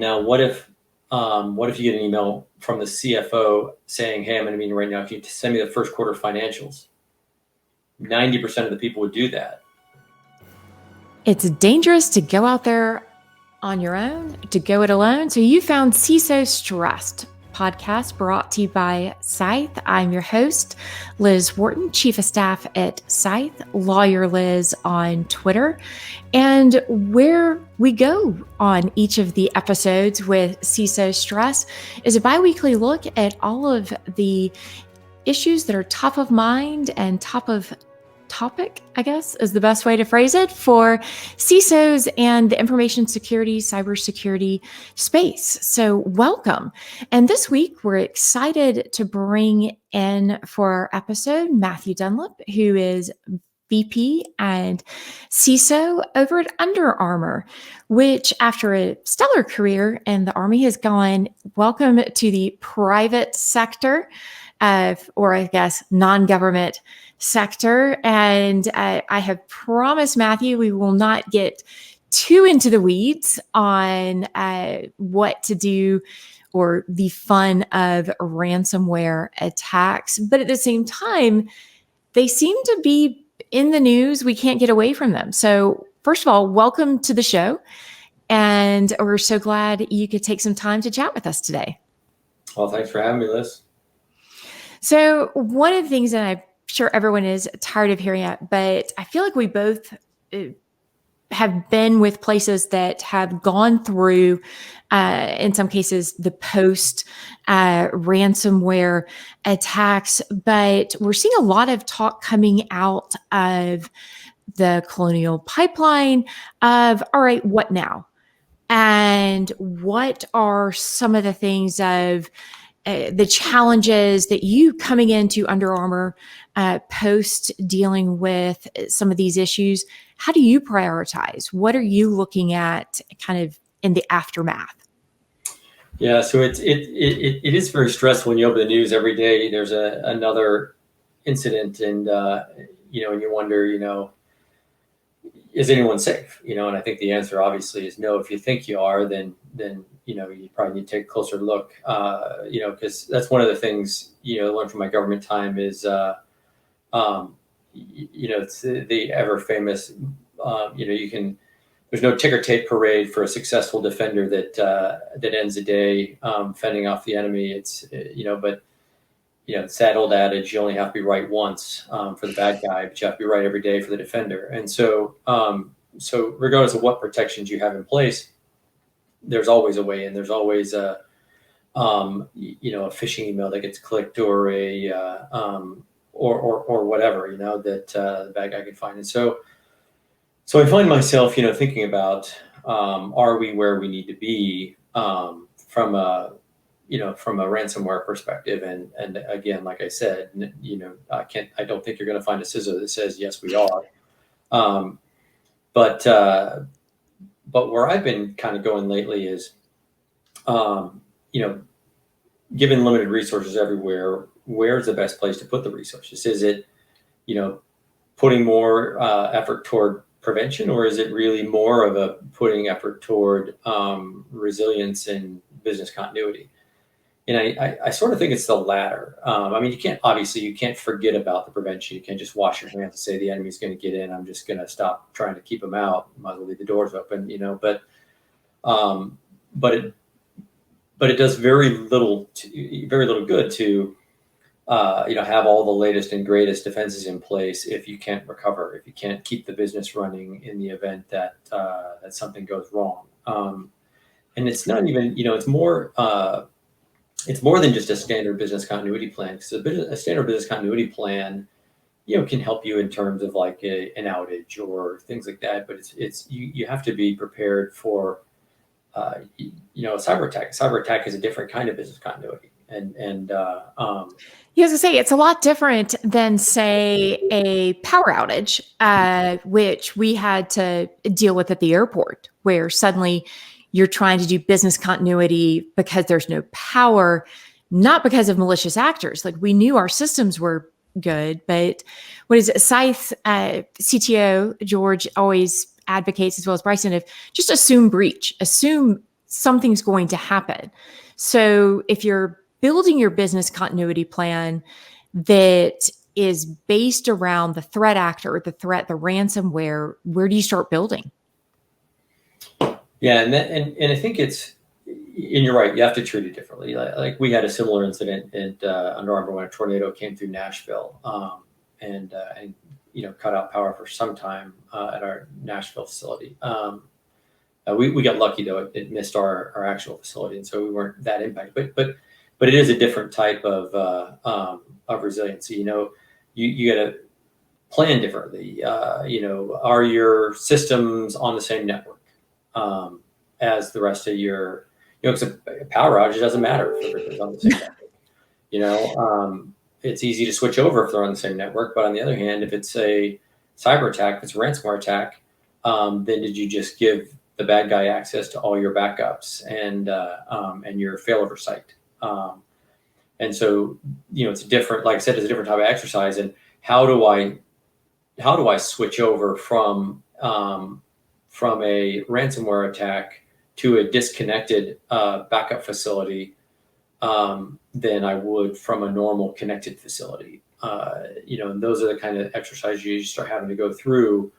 now what if you get an email from the CFO saying, hey, I'm in a meeting right now, can you send me the first quarter financials? 90% of the people would do that. It's dangerous to go out there on your own, to go it alone. So you found CISO Stressed, podcast brought to you by Scythe. I'm your host, Liz Wharton, Chief of Staff at Scythe, Lawyer Liz on Twitter. And where we go on each of the episodes with CISO Stress is a biweekly look at all of the issues that are top of mind and top of topic, I guess, is the best way to phrase it, for CISOs and the information security, cybersecurity space. So welcome. And this week, we're excited to bring in for our episode Matthew Dunlop, who is VP and CISO over at Under Armour, which after a stellar career in the Army has gone welcome to the private sector, or I guess non-government sector. And I have promised Matthew we will not get too into the weeds on what to do or the fun of ransomware attacks. But at the same time, they seem to be in the news. We can't get away from them. So first of all, welcome to the show. And we're so glad you could take some time to chat with us today. Well, thanks for having me, Liz. So one of the things that I'm sure everyone is tired of hearing it, but I feel like we both have been with places that have gone through, in some cases, the post ransomware attacks, but we're seeing a lot of talk coming out of the Colonial Pipeline of, all right, what now? And what are some of the things of the challenges that you coming into Under Armour post dealing with some of these issues? How do you prioritize? What are you looking at kind of in the aftermath? Yeah, so it is very stressful when you open the news every day. There's another incident, and and you wonder, is anyone safe? And I think the answer obviously is no. If you think you are, then you probably need to take a closer look, because that's one of the things, I learned from my government time is, it's the ever famous, there's no ticker tape parade for a successful defender that ends a day fending off the enemy. It's, but sad old adage, you only have to be right once for the bad guy, but you have to be right every day for the defender. And so, so regardless of what protections you have in place, there's always a way in. There's always a phishing email that gets clicked, or or whatever, that the bad guy can find. And so I find myself, thinking about, are we where we need to be from a ransomware perspective? And again, like I said, I don't think you're going to find a CISO that says, yes, we are. But where I've been kind of going lately is, given limited resources everywhere, where's the best place to put the resources? Is it, putting more effort toward prevention, or is it really more of a putting effort toward resilience and business continuity? And I sort of think it's the latter. You can't forget about the prevention. You can't just wash your hands and say the enemy's going to get in, I'm just going to stop trying to keep them out. Might as well leave the doors open, but it does very little good to have all the latest and greatest defenses in place if you can't recover, if you can't keep the business running in the event that that something goes wrong. And it's not even, it's more than just a standard business continuity plan, because a standard business continuity plan, can help you in terms of like an outage or things like that. But you have to be prepared for, a cyber attack. A cyber attack is a different kind of business continuity. You have to say it's a lot different than, say, a power outage, which we had to deal with at the airport, where suddenly you're trying to do business continuity because there's no power, not because of malicious actors. Like, we knew our systems were good, but what is it? Scythe CTO George always advocates, as well as Bryson, of just assume breach, assume something's going to happen. So if you're building your business continuity plan that is based around the threat actor or the ransomware, where do you start building? Yeah, and I think and you're right. You have to treat it differently. Like we had a similar incident at Under Armour when a tornado came through Nashville, and cut out power for some time at our Nashville facility. We got lucky though; it missed our actual facility, and so we weren't that impacted. But it is a different type of resiliency. You got to plan differently. Are your systems on the same network as the rest of your? Because a power outage doesn't matter if everything's on the same network. It's easy to switch over if they're on the same network. But on the other hand, if it's a cyber attack, if it's a ransomware attack, then did you just give the bad guy access to all your backups and your failover site? And so, it's a different, like I said, it's a different type of exercise. And how do I switch over from a ransomware attack to a disconnected backup facility than I would from a normal connected facility? And those are the kind of exercises you start having to go through.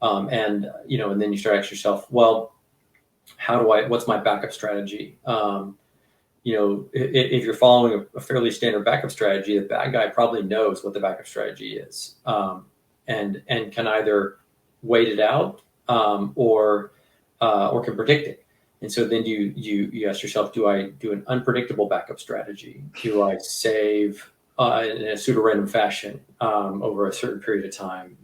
And then you start asking yourself, well, what's my backup strategy? If you're following a fairly standard backup strategy, the bad guy probably knows what the backup strategy is, and can either wait it out or can predict it. And so then you ask yourself, do I do an unpredictable backup strategy? Do I save in a pseudo-random fashion over a certain period of time?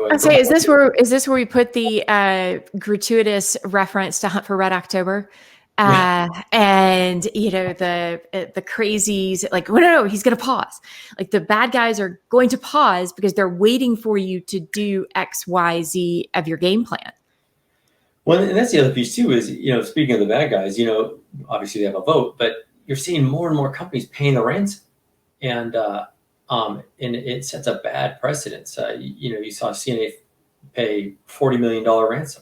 I'd say, is this where we put the gratuitous reference to Hunt for Red October? And the crazies, like, well, no, he's going to pause. Like the bad guys are going to pause because they're waiting for you to do X, Y, Z of your game plan. Well, and that's the other piece too, is, speaking of the bad guys, obviously they have a vote, but you're seeing more and more companies paying the ransom, and it sets a bad precedence. You saw CNA pay $40 million ransom.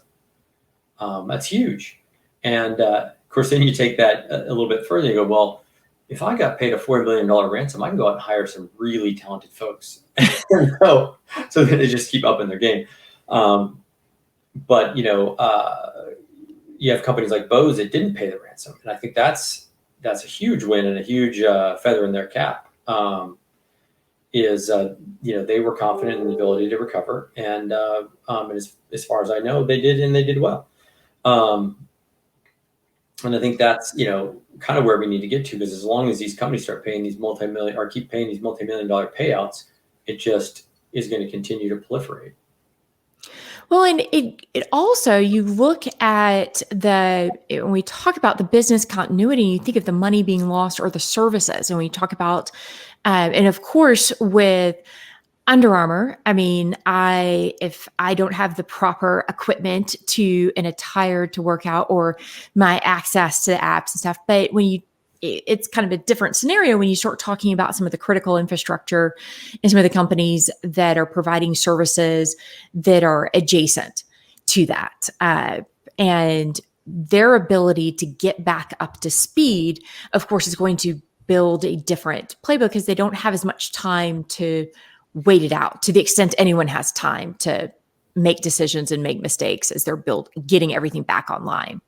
That's huge. And of course, then you take that a little bit further. You go, well, if I got paid a $40 million ransom, I can go out and hire some really talented folks. so then they just keep upping their game. But you have companies like Bose that didn't pay the ransom, and I think that's a huge win and a huge feather in their cap. They were confident in the ability to recover, and as far as I know, they did, and they did well. And I think that's kind of where we need to get to, because as long as these companies start paying these keep paying these multi-million-dollar payouts, it just is going to continue to proliferate. Well, and it also, you look at when we talk about the business continuity, you think of the money being lost or the services. And we talk about, and of course, with Under Armour, I mean, if I don't have the proper equipment and attire to work out, or my access to the apps and stuff, but it's kind of a different scenario when you start talking about some of the critical infrastructure and some of the companies that are providing services that are adjacent to that. And their ability to get back up to speed, of course, is going to build a different playbook, because they don't have as much time to wait it out, to the extent anyone has time to make decisions and make mistakes as they're getting everything back online.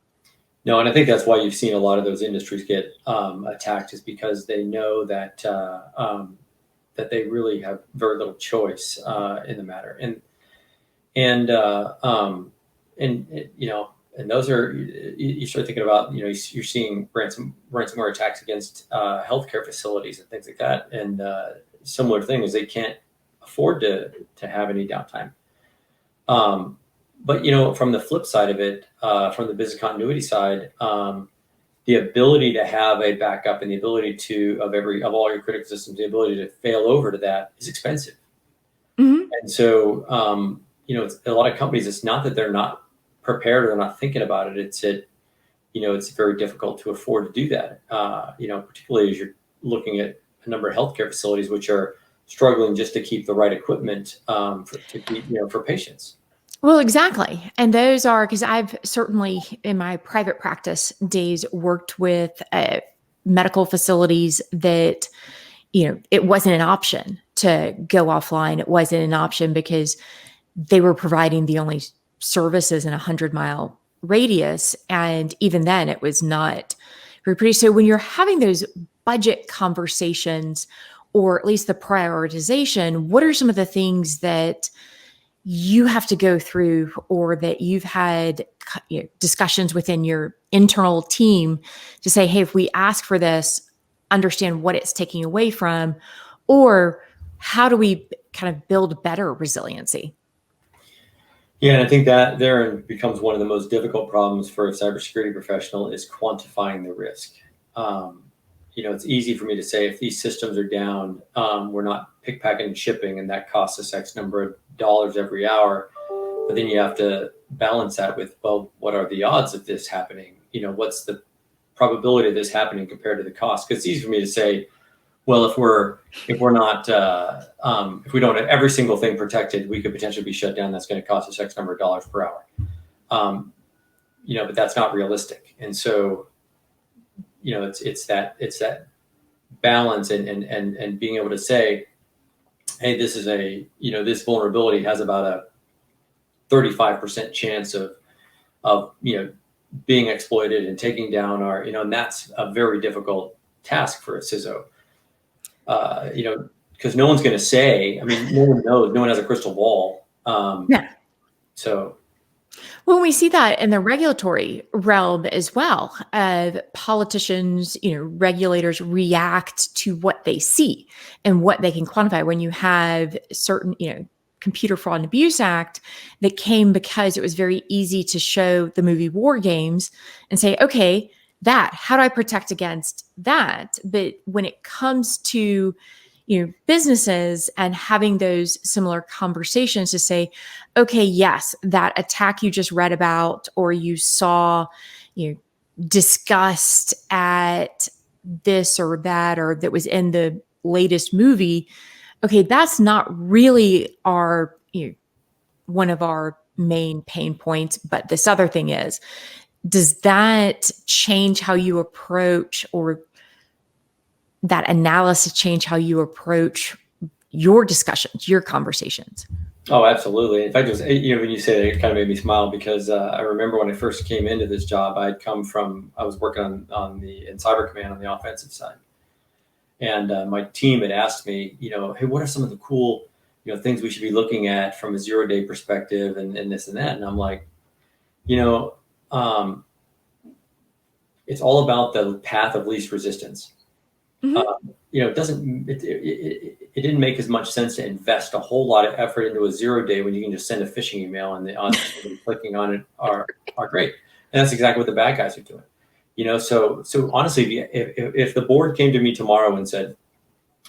No, and I think that's why you've seen a lot of those industries get attacked, is because they know that they really have very little choice in the matter, and those are, you start thinking about, you're seeing ransomware attacks against healthcare facilities and things like that, and similar thing is they can't afford to have any downtime. But from the flip side of it, from the business continuity side, the ability to have a backup and the ability of all your critical systems, the ability to fail over to that is expensive. Mm-hmm. And so, it's a lot of companies, it's not that they're not prepared or they're not thinking about it. It's very difficult to afford to do that. Particularly as you're looking at a number of healthcare facilities, which are struggling just to keep the right equipment for patients. Well, exactly. And those are because I've certainly in my private practice days worked with medical facilities that, it wasn't an option to go offline. It wasn't an option because they were providing the only services in a 100-mile radius. And even then, it was not very pretty. So when you're having those budget conversations, or at least the prioritization, what are some of the things that you have to go through or that you've had discussions within your internal team to say, hey, if we ask for this, understand what it's taking away from, or how do we kind of build better resiliency? Yeah, and I think that there becomes one of the most difficult problems for a cybersecurity professional is quantifying the risk. Um, it's easy for me to say if these systems are down, we're not pickpacking and shipping, and that costs us X number of dollars every hour. But then you have to balance that with, well, what are the odds of this happening? What's the probability of this happening compared to the cost? Because it's easy for me to say, well, if we don't have every single thing protected, we could potentially be shut down. That's going to cost us X number of dollars per hour. But that's not realistic. And so, it's that balance and being able to say, hey, this is this vulnerability has about a 35% chance of being exploited and taking down our, and that's a very difficult task for a CISO. Because no one's going to say, no one knows, no one has a crystal ball. Yeah. So. Well, we see that in the regulatory realm as well. Politicians, regulators react to what they see and what they can quantify. When you have certain, Computer Fraud and Abuse Act that came because it was very easy to show the movie War Games and say, okay, how do I protect against that? But when it comes to businesses and having those similar conversations to say, okay, yes, that attack you just read about or you saw, discussed at this or that was in the latest movie. Okay, that's not really our, one of our main pain points, but this other thing is, does that change how you approach, or that analysis change how you approach your discussions, your conversations? Oh, absolutely. In fact, when you say that, it kind of made me smile because I remember when I first came into this job, I was working in Cyber Command on the offensive side. And my team had asked me, hey, what are some of the cool, things we should be looking at from a 0-day perspective and this and that. And I'm like, it's all about the path of least resistance. Mm-hmm. It didn't make as much sense to invest a whole lot of effort into a 0-day when you can just send a phishing email and the odds of clicking on it are great. And that's exactly what the bad guys are doing. So honestly, if the board came to me tomorrow and said,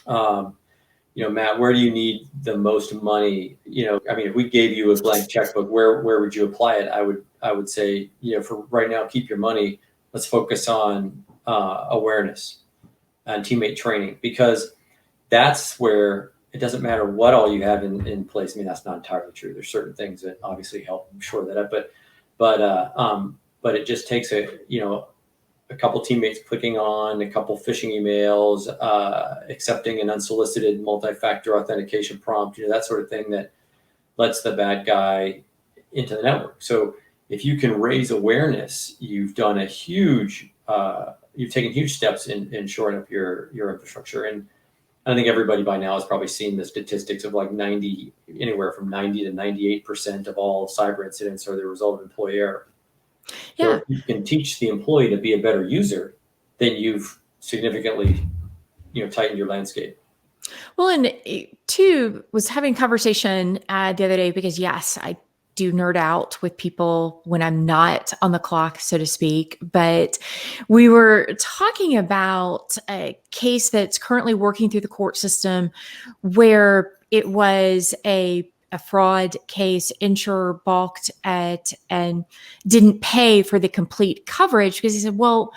Matt, where do you need the most money? If we gave you a blank checkbook, where would you apply it? I would say, for right now, keep your money. Let's focus on awareness and teammate training, because that's where it doesn't matter what all you have in place. That's not entirely true. There's certain things that obviously help shore that up, but it just takes a couple teammates clicking on a couple phishing emails, accepting an unsolicited multi-factor authentication prompt, that sort of thing that lets the bad guy into the network. So if you can raise awareness, you've done you've taken huge steps in shoring up your infrastructure. And I think everybody by now has probably seen the statistics of like anywhere from 90 to 98% of all cyber incidents are the result of employee error. Yeah. So if you can teach the employee to be a better user, then you've significantly, tightened your landscape. Well, and two, was having conversation the other day because yes, I do nerd out with people when I'm not on the clock, so to speak. But we were talking about a case that's currently working through the court system where it was a fraud case. Insurer balked at and didn't pay for the complete coverage because he said, well,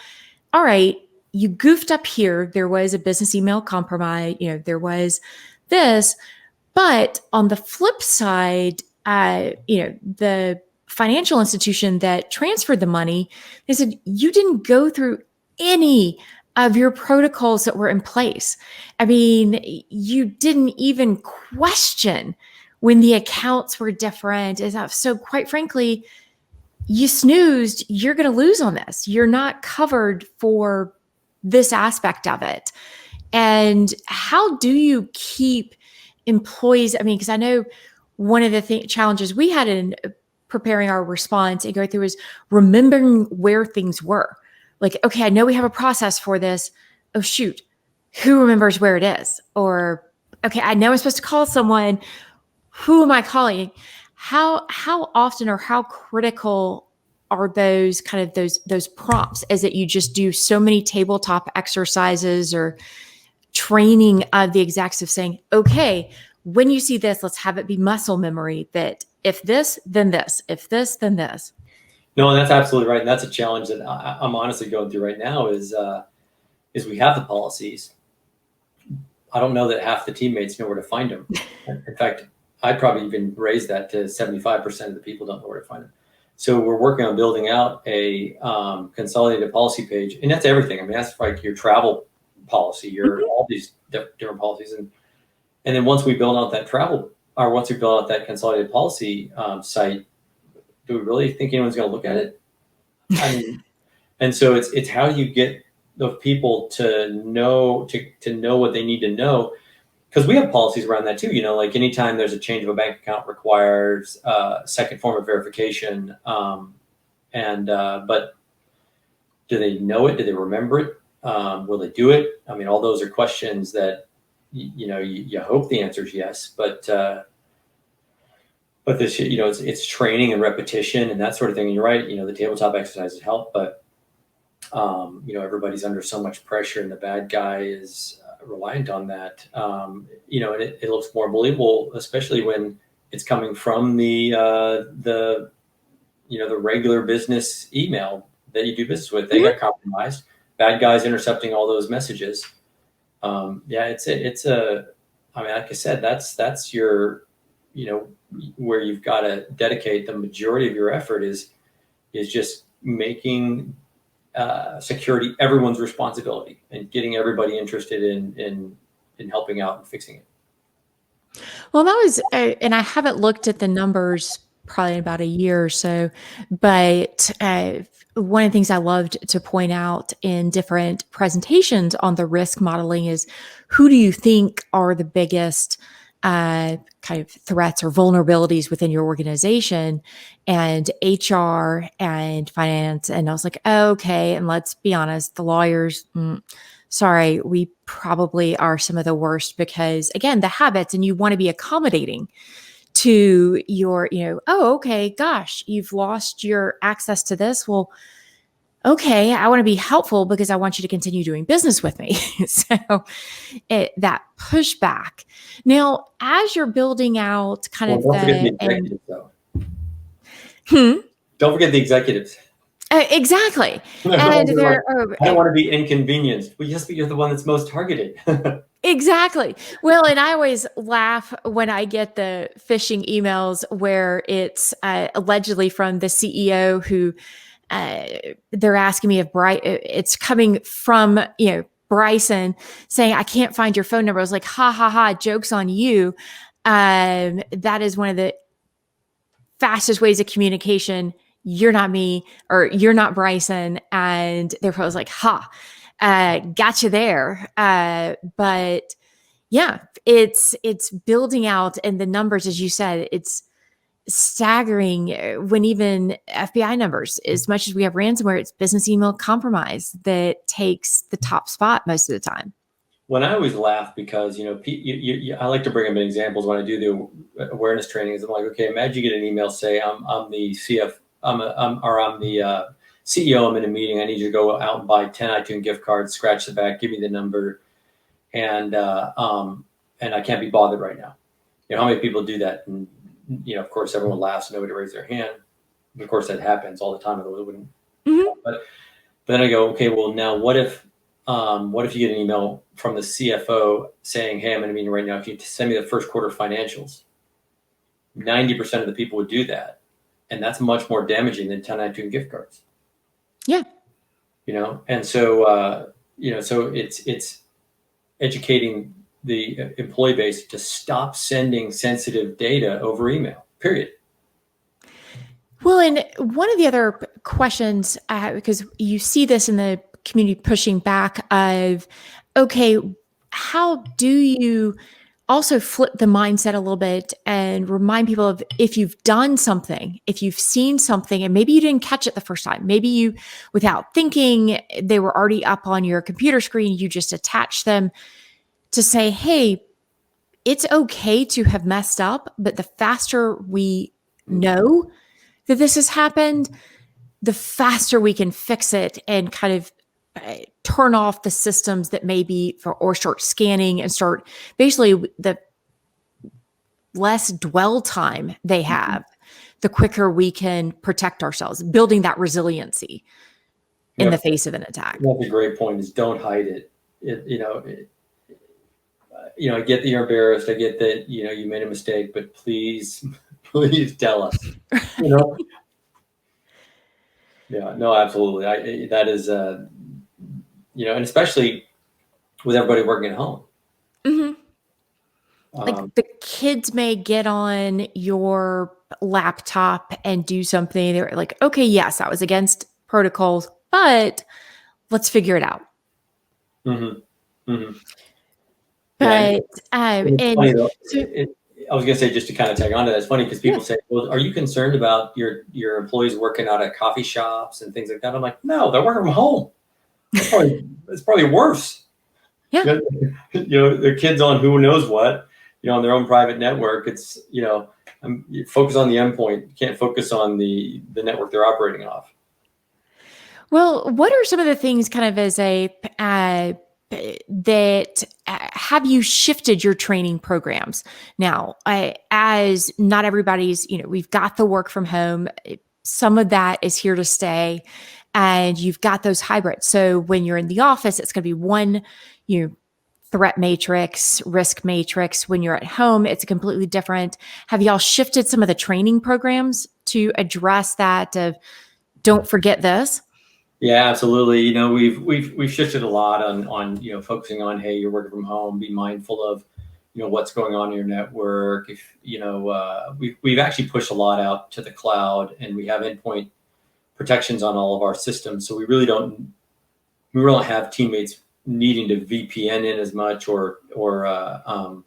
all right, you goofed up here. There was a business email compromise, there was this. But on the flip side, the financial institution that transferred the money, they said, you didn't go through any of your protocols that were in place. I mean, you didn't even question when the accounts were different. So quite frankly, you snoozed, you're going to lose on this. You're not covered for this aspect of it. And how do you keep employees? I mean, because I know one of the challenges we had in preparing our response and go through is remembering where things were. Like, okay, I know we have a process for this. Oh, shoot. Who remembers where it is? Or, okay, I know I'm supposed to call someone. Who am I calling? How often or how critical are those kind of those prompts? Is it you just do so many tabletop exercises or training of the execs of saying, okay, when you see this, let's have it be muscle memory that if this, then this, if this, then this. No, that's absolutely right. And that's a challenge that I'm honestly going through right now is we have the policies. I don't know that half the teammates know where to find them. In fact, I'd probably even raise that to 75% of the people don't know where to find them. So we're working on building out a consolidated policy page. And that's everything. I mean, that's like your travel policy, all these different policies. And then once we build out that once we build out that consolidated policy site, do we really think anyone's going to look at it? I mean, and so it's how do you get the people to know what they need to know? Because we have policies around that too. Like anytime there's a change of a bank account requires a second form of verification. But do they know it? Do they remember it? Will they do it? I mean, all those are questions that you hope the answer is yes, but this, it's training and repetition and that sort of thing. And you're right. The tabletop exercises help, but everybody's under so much pressure, and the bad guy is reliant on that. And it looks more believable, especially when it's coming from the regular business email that you do business with. They got compromised. Bad guys intercepting all those messages. It's I mean, like I said, that's your, where you've got to dedicate the majority of your effort is just making security everyone's responsibility and getting everybody interested in helping out and fixing it. Well, that was, and I haven't looked at the numbers probably in about a year or so, but one of the things I loved to point out in different presentations on the risk modeling is who do you think are the biggest kind of threats or vulnerabilities within your organization, and HR and finance. And I was like, oh, okay. And let's be honest, the lawyers, sorry, we probably are some of the worst because again, the habits, and you want to be accommodating to your, oh, okay, gosh, you've lost your access to this. Well, okay, I want to be helpful because I want you to continue doing business with me. So that pushback. Now, as you're building out kind of don't forget the executives, though. Don't forget the executives. Exactly. And I don't want to be inconvenienced. Well, yes, but you're the one that's most targeted. Exactly. Well, and I always laugh when I get the phishing emails where it's allegedly from the CEO who they're asking me if it's coming from, Bryson saying, I can't find your phone number. I was like, ha, ha, ha, joke's on you. That is one of the fastest ways of communication. You're not me, or you're not Bryson. And therefore I was like, ha, gotcha there. But yeah, it's building out, and the numbers, as you said, it's staggering when even FBI numbers, as much as we have ransomware, it's business email compromise that takes the top spot most of the time. When I always laugh because, I like to bring up examples when I do the awareness trainings. I'm like, okay, imagine you get an email, say I'm the I'm the CEO, I'm in a meeting, I need you to go out and buy 10 iTunes gift cards, scratch the back, give me the number. And I can't be bothered right now. How many people do that? And, of course, everyone laughs, nobody raised their hand. Of course, that happens all the time. But then I go, okay, well, now what if you get an email from the CFO saying, hey, I'm in a meeting right now. Can you send me the first quarter financials? 90% of the people would do that. And that's much more damaging than 1099 gift cards. Yeah. And so, so it's educating the employee base to stop sending sensitive data over email, period. Well, and one of the other questions, because you see this in the community pushing back of, okay, how do you also flip the mindset a little bit and remind people of, if you've done something, if you've seen something, and maybe you didn't catch it the first time, maybe you, without thinking, they were already up on your computer screen, you just attached them, to say, hey, it's okay to have messed up, but the faster we know that this has happened, the faster we can fix it and kind of turn off the systems that maybe or start scanning and start basically the less dwell time they have, the quicker we can protect ourselves, building that resiliency in the face of an attack. That's a great point, is don't hide it. I get that you're embarrassed. I get that, you made a mistake, but please tell us, Yeah, no, absolutely. That is, and especially with everybody working at home. Mm-hmm. Like the kids may get on your laptop and do something. They're like, okay, yes, that was against protocols, but let's figure it out. Mm-hmm. Mm-hmm. But I was going to say, just to kind of tag on to that, it's funny because people say, well, are you concerned about your employees working out at coffee shops and things like that? I'm like, no, they're working from home. It's probably worse. Yeah. Their kids on who knows what, on their own private network. It's, you focus on the endpoint. You can't focus on the network they're operating off. Well, what are some of the things kind of as that have you shifted your training programs now? As not everybody's, we've got the work from home. Some of that is here to stay, and you've got those hybrids. So when you're in the office, it's going to be one, threat matrix, risk matrix. When you're at home, it's completely different. Have y'all shifted some of the training programs to address that of don't forget this? Yeah, absolutely. We've shifted a lot on focusing on, hey, you're working from home, be mindful of what's going on in your network. If we've actually pushed a lot out to the cloud, and we have endpoint protections on all of our systems, so we really don't have teammates needing to VPN in as much or come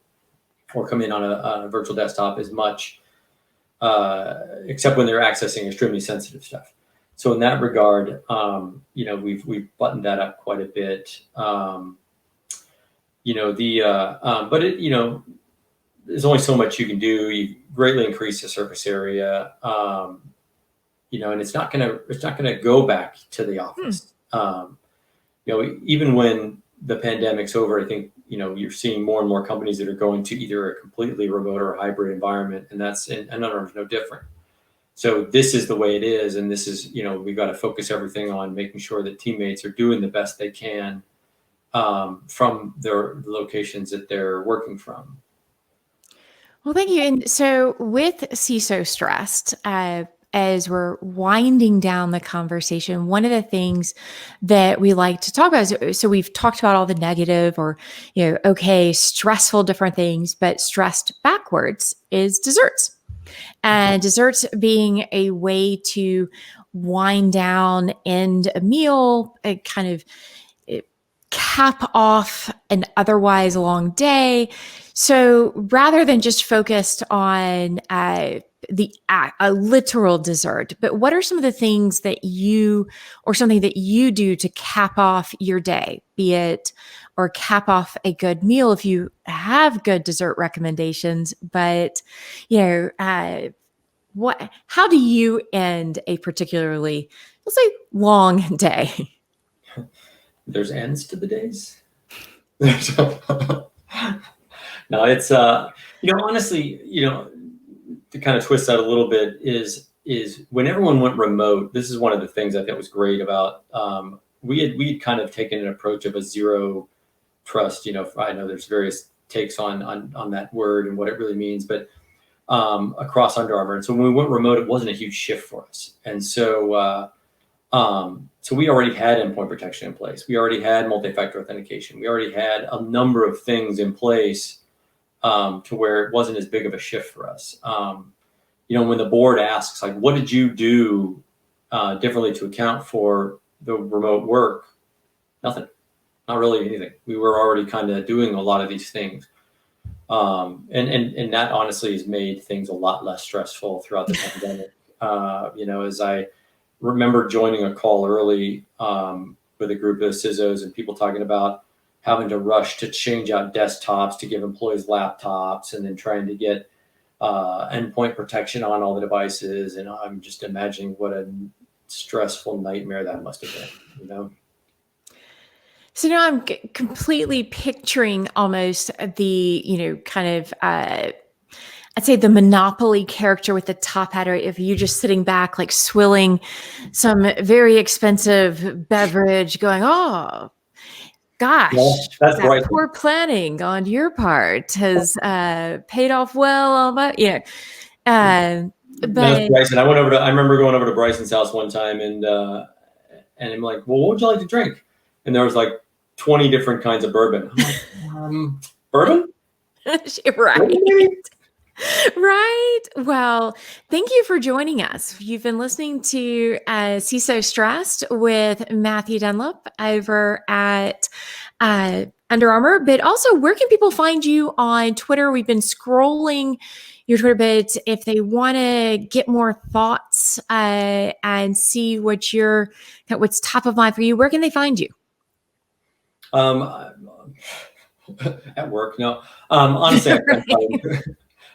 in on a virtual desktop as much, except when they're accessing extremely sensitive stuff. So in that regard, we've buttoned that up quite a bit. But there's only so much you can do. You greatly increase the surface area, and it's not gonna go back to the office. Even when the pandemic's over, I think you're seeing more and more companies that are going to either a completely remote or a hybrid environment, and Under Armour is no different. So this is the way it is, and this is we've got to focus everything on making sure that teammates are doing the best they can from their locations that they're working from. Well, thank you. And so with CISO Stressed, as we're winding down the conversation, one of the things that we like to talk about is, so we've talked about all the negative or, stressful different things, but stressed backwards is desserts. And desserts being a way to wind down, end a meal, kind of cap off an otherwise long day. So rather than just focused on a literal dessert, but what are some of the things that something that you do to cap off your day, be it, or cap off a good meal if you have good dessert recommendations, but how do you end a particularly, let's say, long day? There's ends to the days. No, it's honestly, to kind of twist that a little bit is when everyone went remote. This is one of the things I think was great about we had kind of taken an approach of a zero trust. I know there's various takes on that word and what it really means, but across Under Armour. And so when we went remote, it wasn't a huge shift for us. And so, so we already had endpoint protection in place. We already had multi-factor authentication. We already had a number of things in place to where it wasn't as big of a shift for us. When the board asks, like, what did you do differently to account for the remote work? Nothing, not really anything. We were already kind of doing a lot of these things. And that honestly has made things a lot less stressful throughout the pandemic. As I remember joining a call early with a group of CISOs and people talking about having to rush to change out desktops to give employees laptops and then trying to get endpoint protection on all the devices. And I'm just imagining what a stressful nightmare that must have been, So now I'm completely picturing almost the, kind of, I'd say the Monopoly character with the top hat, or if you just sitting back, like swilling some very expensive beverage going, oh, gosh, that's that right. Poor planning on your part has paid off well. But That's Bryson. I remember going over to Bryson's house one time and I'm like, well, what would you like to drink? And there was like 20 different kinds of bourbon. I'm like, bourbon? Right. Right. Well, thank you for joining us. You've been listening to CISO Stressed with Matthew Dunlop over at Under Armour. But also, where can people find you on Twitter? We've been scrolling your Twitter, but if they want to get more thoughts and see what's top of mind for you, where can they find you? At work, no. Honestly,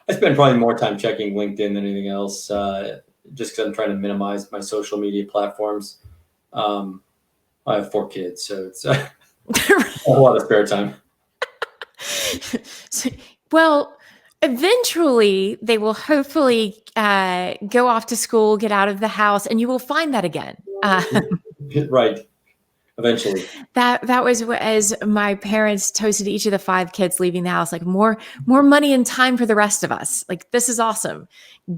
I spend probably more time checking LinkedIn than anything else, just because I'm trying to minimize my social media platforms. I have 4 kids, so it's a lot of spare time. Well, eventually they will hopefully go off to school, get out of the house, and you will find that again. Right. Eventually. That was as my parents toasted each of the 5 kids leaving the house, like more money and time for the rest of us. Like, this is awesome.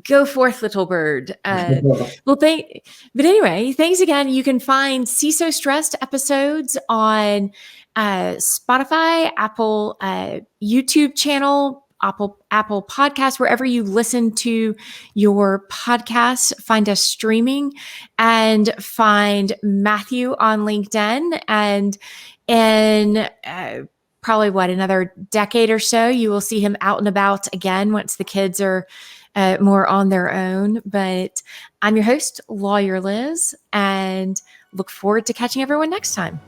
Go forth, little bird. But anyway, thanks again. You can find CISO Stressed episodes on Spotify, Apple YouTube channel, Apple Podcasts, wherever you listen to your podcasts. Find us streaming, and find Matthew on LinkedIn. And in probably another decade or so, you will see him out and about again once the kids are more on their own. But I'm your host, Lawyer Liz, and look forward to catching everyone next time.